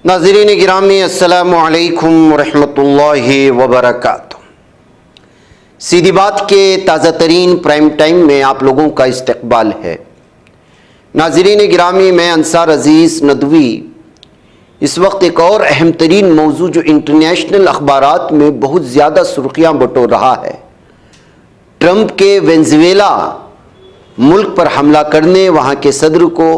नाज़रीन गिरामी अस्सलामु अलैकुम रहमतुल्लाहि व बरकातुहू। सीधी बात के ताज़ा तरीन प्राइम टाइम में आप लोगों का इस्तकबाल है। नाज़रीन गिरामी, मैं अंसार अज़ीज़ नदवी इस वक्त एक और अहम तरीन मौजू जो इंटरनेशनल अखबारात में बहुत ज़्यादा सुर्खियाँ बटोर रहा है, ट्रंप के वेनेज़ुएला मुल्क पर हमला करने, वहाँ के सदर को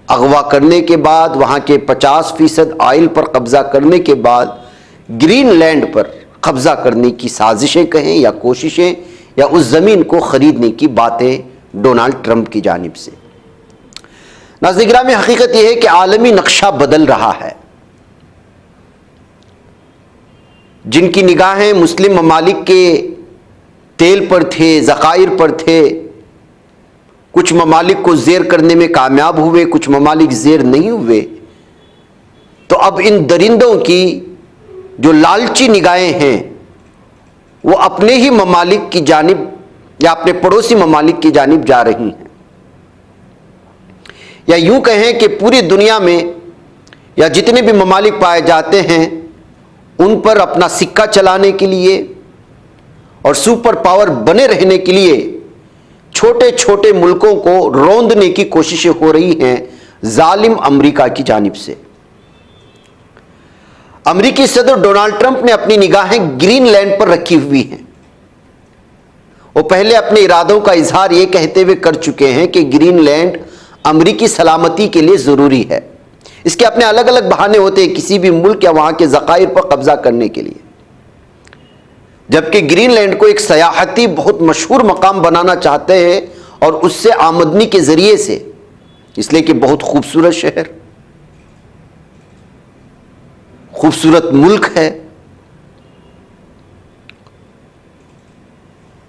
अगवा करने के बाद, वहाँ के 50% ऑयल पर कब्ज़ा करने के बाद ग्रीनलैंड पर कब्ज़ा करने की साजिशें कहें या कोशिशें या उस ज़मीन को ख़रीदने की बातें डोनाल्ड ट्रंप की जानिब से। नाज़रीन गिरामी, हकीकत यह है कि आलमी नक्शा बदल रहा है। जिनकी निगाहें मुस्लिम ममालिक के तेल पर थे, ज़खायर पर थे, कुछ ममालिक को ज़ेर करने में कामयाब हुए, कुछ ममालिक ज़ेर नहीं हुए, तो अब इन दरिंदों की जो लालची निगाहें हैं वो अपने ही ममालिक की जानिब या अपने पड़ोसी ममालिक की जानिब जा रही हैं। या यूं कहें कि पूरी दुनिया में या जितने भी ममालिक पाए जाते हैं उन पर अपना सिक्का चलाने के लिए और सुपर पावर बने रहने के लिए छोटे छोटे मुल्कों को रौंदने की कोशिशें हो रही हैं जालिम अमेरिका की जानिब से। अमेरिकी सदर डोनाल्ड ट्रंप ने अपनी निगाहें ग्रीनलैंड पर रखी हुई हैं। वो पहले अपने इरादों का इजहार ये कहते हुए कर चुके हैं कि ग्रीनलैंड अमेरिकी सलामती के लिए ज़रूरी है। इसके अपने अलग अलग बहाने होते हैं किसी भी मुल्क या वहाँ के ज़खायर पर कब्ज़ा करने के लिए, जबकि ग्रीनलैंड को एक सयाहती बहुत मशहूर मकाम बनाना चाहते हैं और उससे आमदनी के ज़रिए से, इसलिए कि बहुत खूबसूरत शहर, खूबसूरत मुल्क है।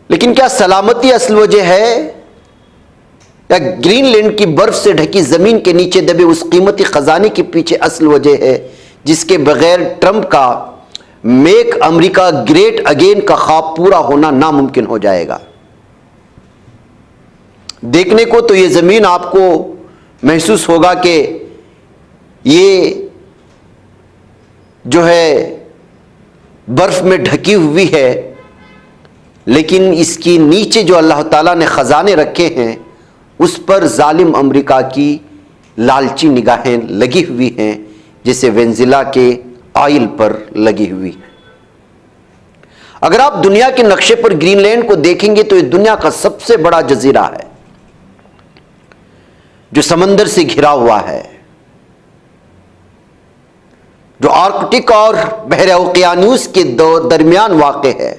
लेकिन क्या सलामती असल वजह है या ग्रीनलैंड की बर्फ से ढकी ज़मीन के नीचे दबे उस कीमती ख़जाने के पीछे असल वजह है जिसके बगैर ट्रंप का मेक अमेरिका ग्रेट अगेन का ख्वाब पूरा होना नामुमकिन हो जाएगा। देखने को तो ये ज़मीन आपको महसूस होगा कि ये जो है बर्फ में ढकी हुई है, लेकिन इसकी नीचे जो अल्लाह ताला ने ख़जाने रखे हैं उस पर जालिम अमेरिका की लालची निगाहें लगी हुई हैं, जैसे वेनेज़ुएला के ऑयल पर लगी हुई है। अगर आप दुनिया के नक्शे पर ग्रीनलैंड को देखेंगे तो यह दुनिया का सबसे बड़ा जजीरा है जो समंदर से घिरा हुआ है, जो आर्कटिक और बहरे ओकियानूस के दरमियान वाक़ है।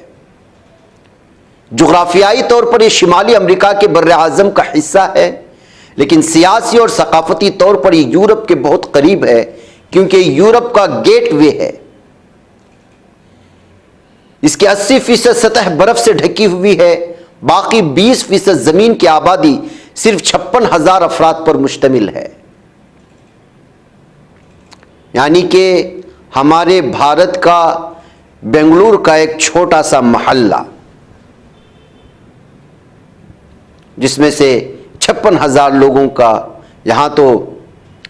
जुग्राफियाई तौर पर यह शिमाली अमेरिका के बर्र आज़म का हिस्सा है, लेकिन सियासी और सकाफती तौर पर यह यूरोप के बहुत करीब है, क्योंकि यूरोप का गेटवे है। इसकी 80% सतह बर्फ से ढकी हुई है, बाकी 20% जमीन की आबादी सिर्फ 56,000 अफराद पर मुश्तमिल है। यानी कि हमारे भारत का बेंगलुरु का एक छोटा सा मोहल्ला, जिसमें से 56,000 लोगों का, यहाँ तो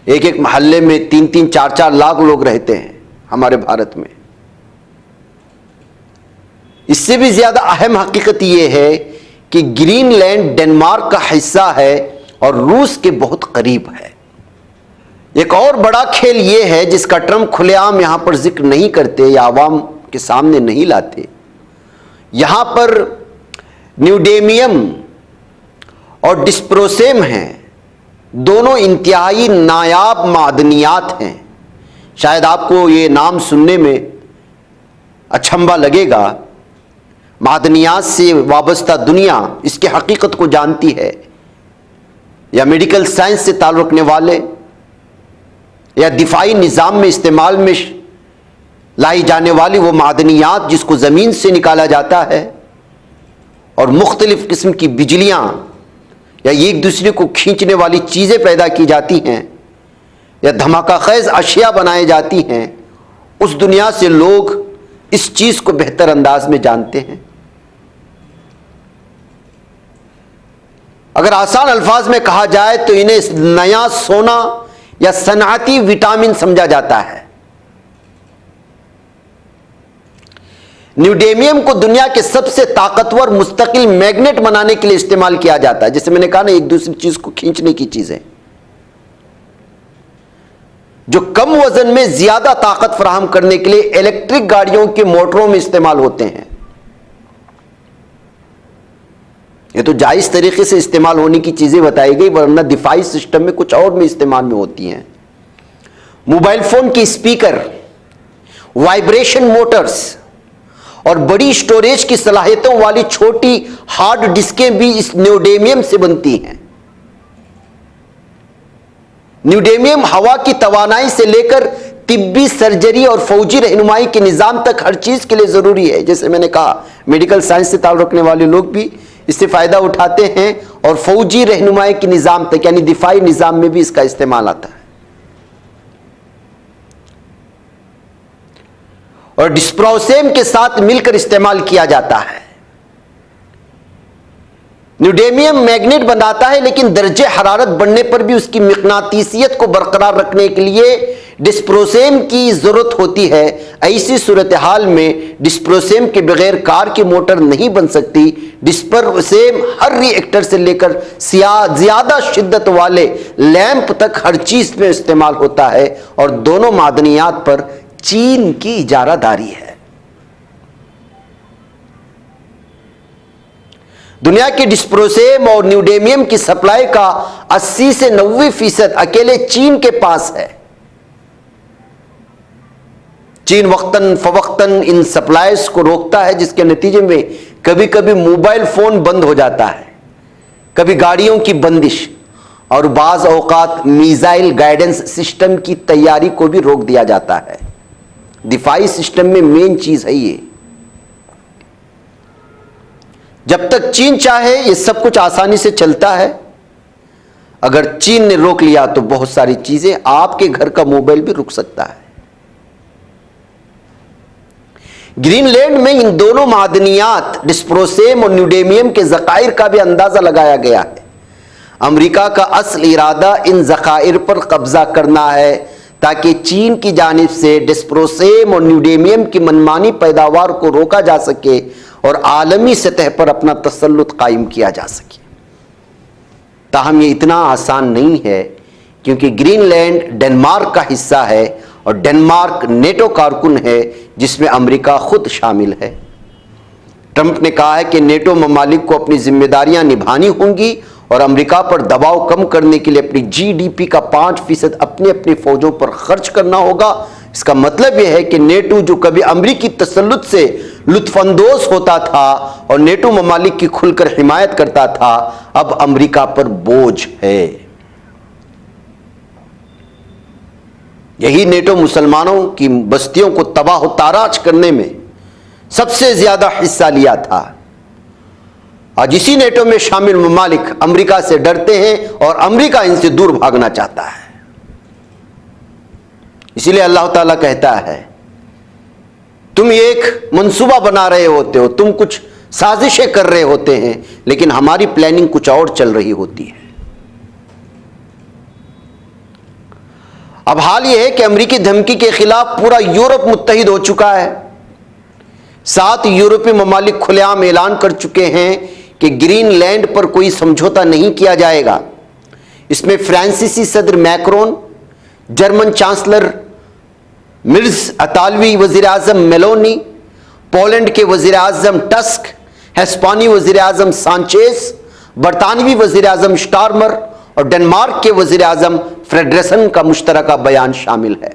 एक एक मोहल्ले में 3-3, 4-4 लाख लोग रहते हैं हमारे भारत में। इससे भी ज्यादा अहम हकीकत यह है कि ग्रीनलैंड डेनमार्क का हिस्सा है और रूस के बहुत करीब है। एक और बड़ा खेल यह है जिसका ट्रंप खुलेआम यहां पर जिक्र नहीं करते या आवाम के सामने नहीं लाते। यहां पर न्यूडेमियम और डिस्प्रोसेम हैं, दोनों इंतहाई नायाब मादनियात हैं। शायद आपको ये नाम सुनने में अचंभा लगेगा। मादनियात से वाबस्ता दुनिया इसकी हकीकत को जानती है, या मेडिकल साइंस से ताल्लुक़ रखने वाले या दिफाई निज़ाम में इस्तेमाल में लाई जाने वाली वो मादनियात जिसको ज़मीन से निकाला जाता है, और मुख्तलिफ़ किस्म की बिजलियाँ या एक दूसरे को खींचने वाली चीज़ें पैदा की जाती हैं या धमाका खेज़ अशिया बनाई जाती हैं, उस दुनिया से लोग इस चीज़ को बेहतर अंदाज में जानते हैं। अगर आसान अल्फाज में कहा जाए तो इन्हें नया सोना या सनअती विटामिन समझा जाता है। न्यूडेमियम को दुनिया के सबसे ताकतवर मुस्तकिल मैग्नेट बनाने के लिए इस्तेमाल किया जाता है। जैसे मैंने कहा ना, एक दूसरी चीज को खींचने की चीजें, जो कम वजन में ज्यादा ताकत फराहम करने के लिए इलेक्ट्रिक गाड़ियों के मोटरों में इस्तेमाल होते हैं। ये तो जायज तरीके से इस्तेमाल होने की चीजें बताई गई, वरना दिफाई सिस्टम में कुछ और में इस्तेमाल में होती हैं। मोबाइल फोन की स्पीकर, वाइब्रेशन मोटर्स और बड़ी स्टोरेज की सलाहियतों वाली छोटी हार्ड डिस्कें भी इस न्यूडेमियम से बनती हैं। न्यूडेमियम हवा की तवानाई से लेकर तिब्बी सर्जरी और फौजी रहनुमाई के निजाम तक हर चीज के लिए जरूरी है। जैसे मैंने कहा, मेडिकल साइंस से ताल्लुक रखने वाले लोग भी इससे फायदा उठाते हैं और फौजी रहनुमाई के निजाम तक यानी दिफाई निजाम में भी इसका इस्तेमाल आता है। और डिस्प्रोसेम के साथ मिलकर इस्तेमाल किया जाता है। न्यूडेमियम मैग्नेट बनाता है, लेकिन दर्जे हरारत बढ़ने पर भी उसकी मिकनातीसियत को बरकरार रखने के लिए डिस्प्रोसेम की जरूरत होती है। ऐसी सूरत हाल में डिस्प्रोसेम के बगैर कार की मोटर नहीं बन सकती। डिस्प्रोसेम हर रिएक्टर से लेकर ज्यादा शिद्दत वाले लैंप तक हर चीज में इस्तेमाल होता है और दोनों मादनियात पर चीन की इजारादारी है। दुनिया के डिस्प्रोसेम और न्यूडेमियम की सप्लाई का 80 से 90% अकेले चीन के पास है। चीन वक्तन फवक्तन इन सप्लाईज को रोकता है, जिसके नतीजे में कभी कभी मोबाइल फोन बंद हो जाता है, कभी गाड़ियों की बंदिश और बाज औकात मिसाइल गाइडेंस सिस्टम की तैयारी को भी रोक दिया जाता है। दिफाई सिस्टम में मेन चीज है ये। जब तक चीन चाहे ये सब कुछ आसानी से चलता है। अगर चीन ने रोक लिया तो बहुत सारी चीजें, आपके घर का मोबाइल भी रुक सकता है। ग्रीनलैंड में इन दोनों मादनियात डिस्प्रोसेम और न्यूडेमियम के ज़खायर का भी अंदाजा लगाया गया है। अमेरिका का असल इरादा इन ज़खायर पर कब्जा करना है ताकि चीन की जानिब से डिस्प्रोसेम और न्यूडेमियम की मनमानी पैदावार को रोका जा सके और आलमी सतह पर अपना तसल्लुत कायम किया जा सके। ताहम ये इतना आसान नहीं है, क्योंकि ग्रीनलैंड डेनमार्क का हिस्सा है और डेनमार्क नेटो कारकुन है जिसमें अमेरिका खुद शामिल है। ट्रंप ने कहा है कि नेटो ममालिक को अपनी जिम्मेदारियां निभानी होंगी और अमेरिका पर दबाव कम करने के लिए अपनी जीडीपी का 5% अपनी अपनी फौजों पर खर्च करना होगा। इसका मतलब यह है कि नेटो जो कभी अमेरिकी तसल्लुत से लुत्फानंदोज होता था और नेटो ममालिक की खुलकर हिमायत करता था, अब अमेरिका पर बोझ है। यही नेटो मुसलमानों की बस्तियों को तबाह ताराज करने में सबसे ज्यादा हिस्सा लिया था। आज इसी नेटो में शामिल ममालिक अमेरिका से डरते हैं और अमेरिका इनसे दूर भागना चाहता है। इसीलिए अल्लाह ताला कहता है, तुम एक मंसूबा बना रहे होते हो, तुम कुछ साजिशें कर रहे होते हैं, लेकिन हमारी प्लानिंग कुछ और चल रही होती है। अब हाल यह है कि अमेरिकी धमकी के खिलाफ पूरा यूरोप मुत्तहिद हो चुका है। 7 यूरोपीय ममालिक खुलेआम ऐलान कर चुके हैं कि ग्रीनलैंड पर कोई समझौता नहीं किया जाएगा। इसमें फ्रांसीसी सदर मैक्रोन, जर्मन चांसलर मिर्ज अतालवी, वजीर आजम मेलोनी, पोलैंड के वजीर आजम टस्क, हिस्पानी वजीर आजम सांचेज, बरतानवी वजीर आजम स्टारमर और डेनमार्क के वजीर आजम फ्रेडरिसन का मुश्तरका बयान शामिल है,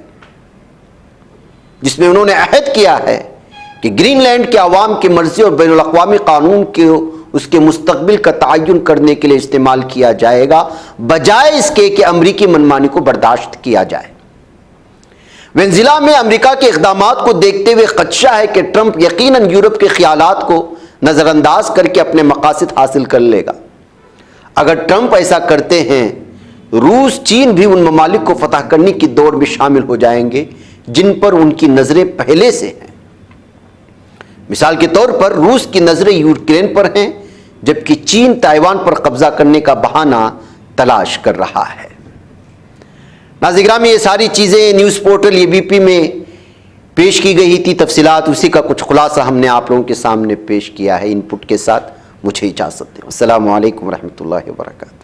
जिसमें उन्होंने अहद किया है कि ग्रीनलैंड के अवाम की मर्जी और बैनुल अक़वामी कानून के उसके मुस्तकबिल का तयन करने के लिए इस्तेमाल किया जाएगा, बजाय इसके कि अमरीकी मनमानी को बर्दाश्त किया जाए। वेनेज़ुएला में अमेरिका के इक़दामात को देखते हुए खदशा है कि ट्रंप यकीनन यूरोप के ख्यालात को नज़रअंदाज करके अपने मकासद हासिल कर लेगा। अगर ट्रंप ऐसा करते हैं, रूस, चीन भी उन ममालिक को फतह करने की दौड़ में शामिल हो जाएंगे जिन पर उनकी नजरें पहले से हैं। मिसाल के तौर पर रूस की नजरें यूक्रेन पर हैं, जबकि चीन ताइवान पर कब्जा करने का बहाना तलाश कर रहा है। नाज़रीन, ये सारी चीज़ें न्यूज़ पोर्टल एबीपी में पेश की गई थी तफसीलात, उसी का कुछ खुलासा हमने आप लोगों के सामने पेश किया है इनपुट के साथ। मुझे इजाज़त दें। अस्सलामु अलैकुम रहमतुल्लाहि व बरकातहू।